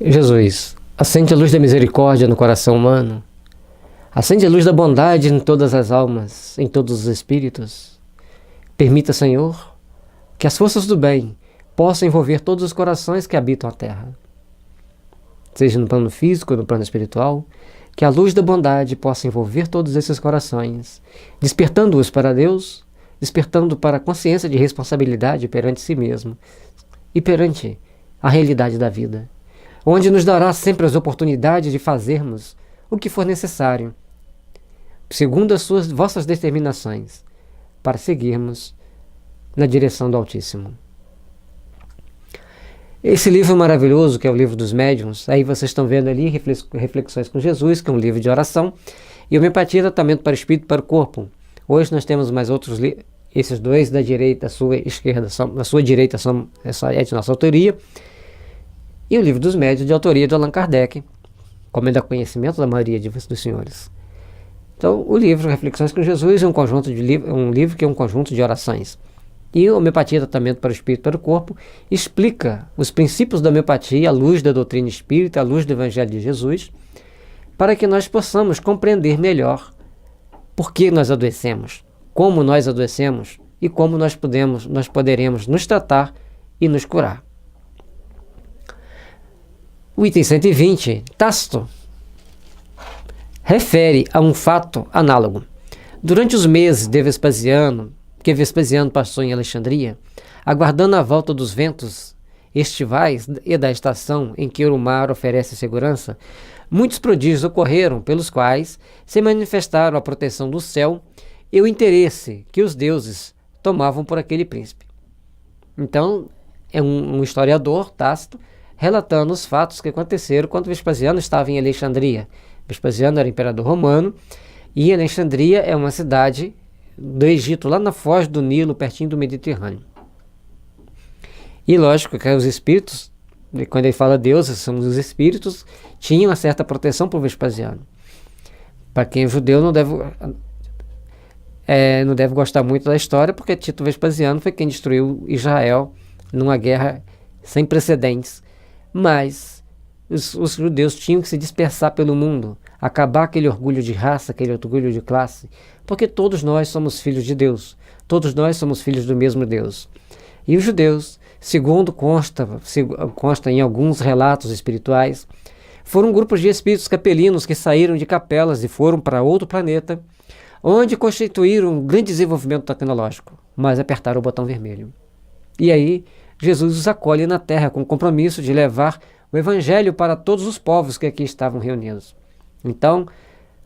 Jesus, acende a luz da misericórdia no coração humano. Acende a luz da bondade em todas as almas, em todos os espíritos. Permita, Senhor, que as forças do bem possam envolver todos os corações que habitam a terra. Seja no plano físico ou no plano espiritual, que a luz da bondade possa envolver todos esses corações, despertando-os para Deus, despertando para a consciência de responsabilidade perante si mesmo e perante a realidade da vida, onde nos dará sempre as oportunidades de fazermos o que for necessário, segundo as vossas determinações, para seguirmos na direção do Altíssimo. Esse livro maravilhoso, que é o livro dos médiuns, aí vocês estão vendo ali Reflexões com Jesus, que é um livro de oração, e Homeopatia, Tratamento para o Espírito e para o Corpo. Hoje nós temos mais outros livros, esses dois da direita, da sua esquerda, da sua direita essa é de nossa autoria, e o livro dos médiuns, de autoria de Allan Kardec, como é da conhecimento da maioria dos senhores. Então, o livro Reflexões com Jesus é um livro que é um conjunto de orações. E a Homeopatia, Tratamento para o Espírito e para o Corpo, explica os princípios da homeopatia à luz da doutrina espírita, à luz do Evangelho de Jesus, para que nós possamos compreender melhor por que nós adoecemos, como nós adoecemos e como nós poderemos nos tratar e nos curar. O item 120, Tácito, refere a um fato análogo. Durante os meses de Vespasiano, que Vespasiano passou em Alexandria, aguardando a volta dos ventos estivais e da estação em que o mar oferece segurança, muitos prodígios ocorreram, pelos quais se manifestaram a proteção do céu e o interesse que os deuses tomavam por aquele príncipe. Então, é um historiador, Tácito, relatando os fatos que aconteceram quando Vespasiano estava em Alexandria. Vespasiano era imperador romano, e Alexandria é uma cidade do Egito, lá na foz do Nilo, pertinho do Mediterrâneo. E lógico que os espíritos, quando ele fala deuses, são os espíritos, tinham uma certa proteção por Vespasiano. Para quem é judeu não deve gostar muito da história, porque Tito Vespasiano foi quem destruiu Israel numa guerra sem precedentes. Mas os judeus tinham que se dispersar pelo mundo, acabar aquele orgulho de raça, aquele orgulho de classe, porque todos nós somos filhos de Deus, todos nós somos filhos do mesmo Deus. E os judeus, segundo consta em alguns relatos espirituais, foram grupos de espíritos capelinos que saíram de capelas e foram para outro planeta, onde constituíram um grande desenvolvimento tecnológico, mas apertaram o botão vermelho. E aí, Jesus os acolhe na terra com o compromisso de levar o Evangelho para todos os povos que aqui estavam reunidos. Então,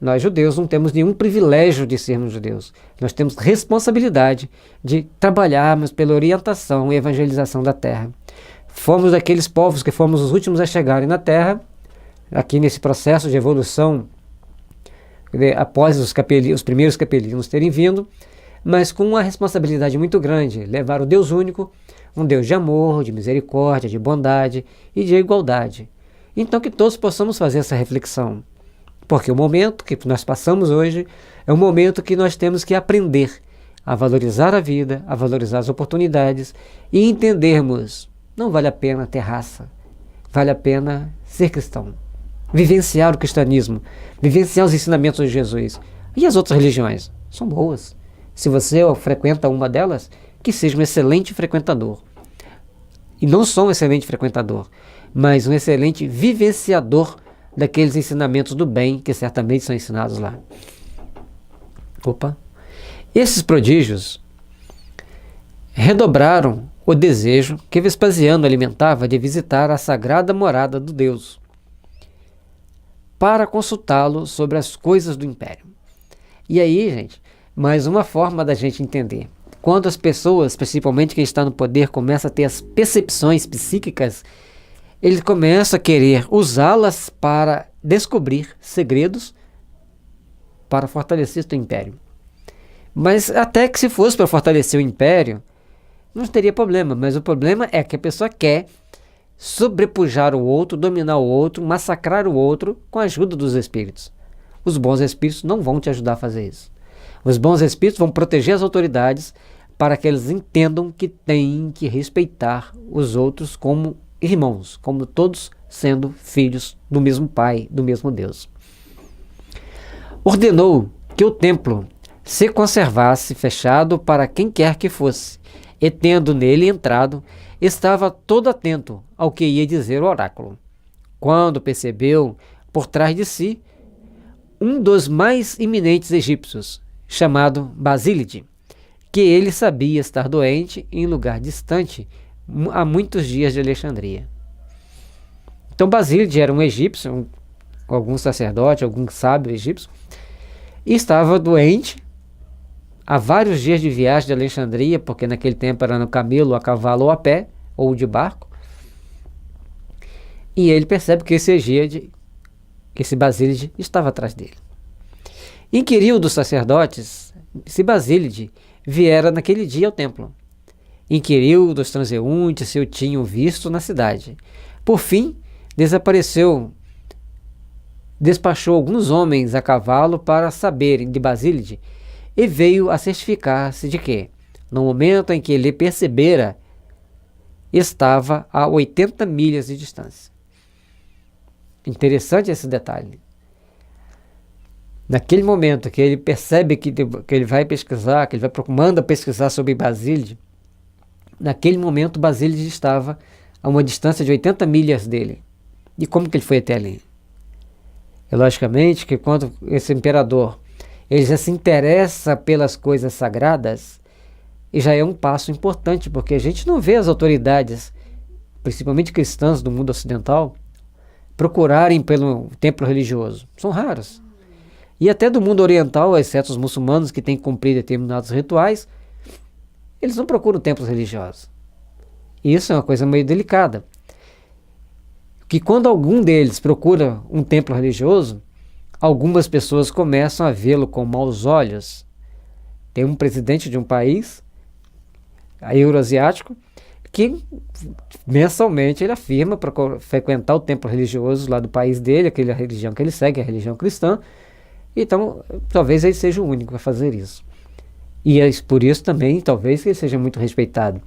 nós judeus não temos nenhum privilégio de sermos judeus. Nós temos responsabilidade de trabalharmos pela orientação e evangelização da terra. Fomos daqueles povos que fomos os últimos a chegarem na terra, aqui nesse processo de evolução, após os primeiros capelinos terem vindo, mas com uma responsabilidade muito grande, levar o Deus único, um Deus de amor, de misericórdia, de bondade e de igualdade. Então que todos possamos fazer essa reflexão, porque o momento que nós passamos hoje é um momento que nós temos que aprender a valorizar a vida, a valorizar as oportunidades e entendermos, não vale a pena ter raça, vale a pena ser cristão, vivenciar o cristianismo, vivenciar os ensinamentos de Jesus. E as outras religiões são boas. Se você frequenta uma delas, que seja um excelente frequentador. E não só um excelente frequentador, mas um excelente vivenciador daqueles ensinamentos do bem que certamente são ensinados lá. Esses prodígios redobraram o desejo que Vespasiano alimentava de visitar a sagrada morada do Deus, para consultá-lo sobre as coisas do império. E aí, gente, mais uma forma da gente entender. Quando as pessoas, principalmente quem está no poder, começa a ter as percepções psíquicas, ele começa a querer usá-las para descobrir segredos para fortalecer seu império. Mas até que se fosse para fortalecer o império, não teria problema. Mas o problema é que a pessoa quer sobrepujar o outro, dominar o outro, massacrar o outro com a ajuda dos espíritos. Os bons espíritos não vão te ajudar a fazer isso. Os bons espíritos vão proteger as autoridades para que eles entendam que têm que respeitar os outros como irmãos, como todos sendo filhos do mesmo Pai, do mesmo Deus. Ordenou que o templo se conservasse fechado para quem quer que fosse, e tendo nele entrado, estava todo atento ao que ia dizer o oráculo. Quando percebeu, por trás de si, um dos mais eminentes egípcios, chamado Basílide, que ele sabia estar doente em lugar distante, há muitos dias de Alexandria. Então Basílide era um egípcio, algum sacerdote, algum sábio egípcio, e estava doente há vários dias de viagem de Alexandria, porque naquele tempo era no camelo, a cavalo ou a pé, ou de barco. E ele percebe que esse Basílide estava atrás dele. Inquiriu dos sacerdotes se Basílide viera naquele dia ao templo. Inquiriu dos transeuntes se o tinham visto na cidade. Por fim, despachou alguns homens a cavalo para saberem de Basílide e veio a certificar-se de que, no momento em que ele percebera, estava a 80 milhas de distância. Interessante esse detalhe. Naquele momento que ele percebe que ele vai pesquisar, que ele manda pesquisar sobre Basílide, naquele momento Basílide estava a uma distância de 80 milhas dele. E como que ele foi até ali? É logicamente que quando esse imperador ele já se interessa pelas coisas sagradas, e já é um passo importante, porque a gente não vê as autoridades, principalmente cristãs do mundo ocidental, procurarem pelo templo religioso. São raros. E até do mundo oriental, exceto os muçulmanos que têm que cumprir determinados rituais, eles não procuram templos religiosos. E isso é uma coisa meio delicada. Que quando algum deles procura um templo religioso, algumas pessoas começam a vê-lo com maus olhos. Tem um presidente de um país euroasiático que mensalmente ele afirma para frequentar o templo religioso lá do país dele, aquela religião que ele segue, a religião cristã. Então, talvez ele seja o único a fazer isso. E é por isso também, talvez, ele seja muito respeitado.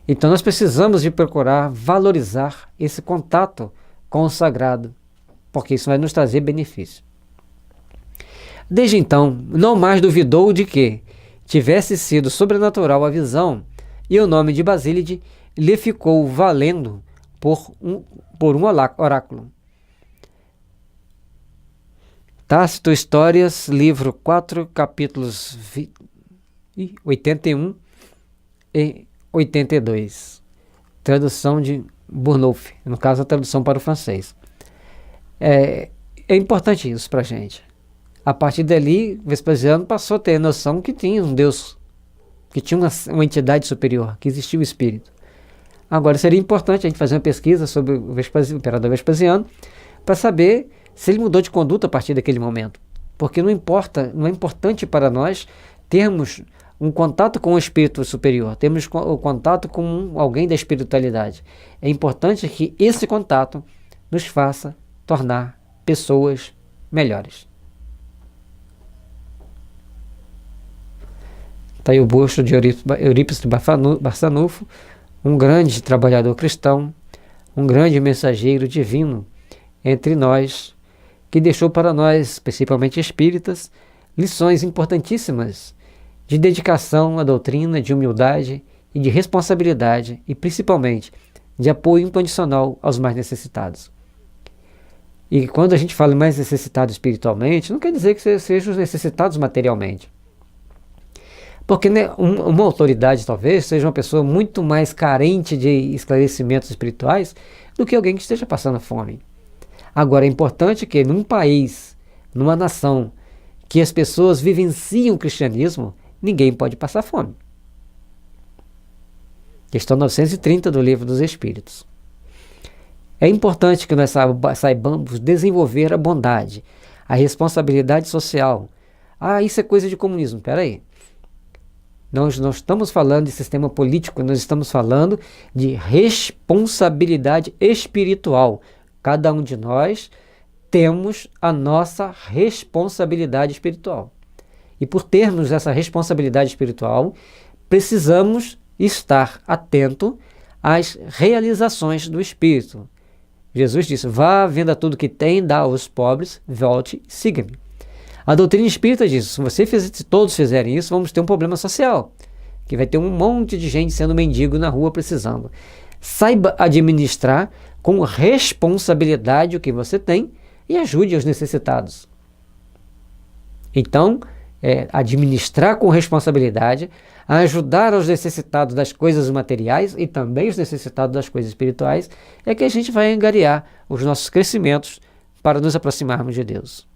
Então, nós precisamos de procurar valorizar esse contato com o sagrado, porque isso vai nos trazer benefício. Desde então, não mais duvidou de que tivesse sido sobrenatural a visão, e o nome de Basílide lhe ficou valendo por um oráculo. Tácito Histórias, livro 4, capítulos 81 e 82. Tradução de Burnouf, no caso a tradução para o francês. É importante isso para a gente. A partir dali, Vespasiano passou a ter a noção que tinha um Deus, que tinha uma entidade superior, que existia o Espírito. Agora seria importante a gente fazer uma pesquisa sobre o imperador Vespasiano para saber se ele mudou de conduta a partir daquele momento. Porque não é importante para nós termos um contato com o espírito superior, termos o contato com alguém da espiritualidade. É importante que esse contato nos faça tornar pessoas melhores. Está aí o busto de Eurípides de Barçanufo, um grande trabalhador cristão, um grande mensageiro divino entre nós, que deixou para nós, principalmente espíritas, lições importantíssimas de dedicação à doutrina, de humildade e de responsabilidade e, principalmente, de apoio incondicional aos mais necessitados. E quando a gente fala em mais necessitados espiritualmente, não quer dizer que sejam os necessitados materialmente. Porque né, uma autoridade talvez seja uma pessoa muito mais carente de esclarecimentos espirituais do que alguém que esteja passando fome. Agora é importante que num país, numa nação, que as pessoas vivenciam o cristianismo, ninguém pode passar fome. Questão 930 do Livro dos Espíritos. É importante que nós saibamos desenvolver a bondade, a responsabilidade social. Ah, isso é coisa de comunismo. Espera aí. Nós não estamos falando de sistema político, nós estamos falando de responsabilidade espiritual. Cada um de nós temos a nossa responsabilidade espiritual. E por termos essa responsabilidade espiritual, precisamos estar atento às realizações do Espírito. Jesus disse: vá, venda tudo que tem, dá aos pobres, volte e siga-me. A doutrina espírita diz: se todos fizerem isso, vamos ter um problema social, que vai ter um monte de gente sendo mendigo na rua precisando. Saiba administrar com responsabilidade o que você tem e ajude os necessitados. Então, administrar com responsabilidade, ajudar os necessitados das coisas materiais e também os necessitados das coisas espirituais, é que a gente vai angariar os nossos crescimentos para nos aproximarmos de Deus.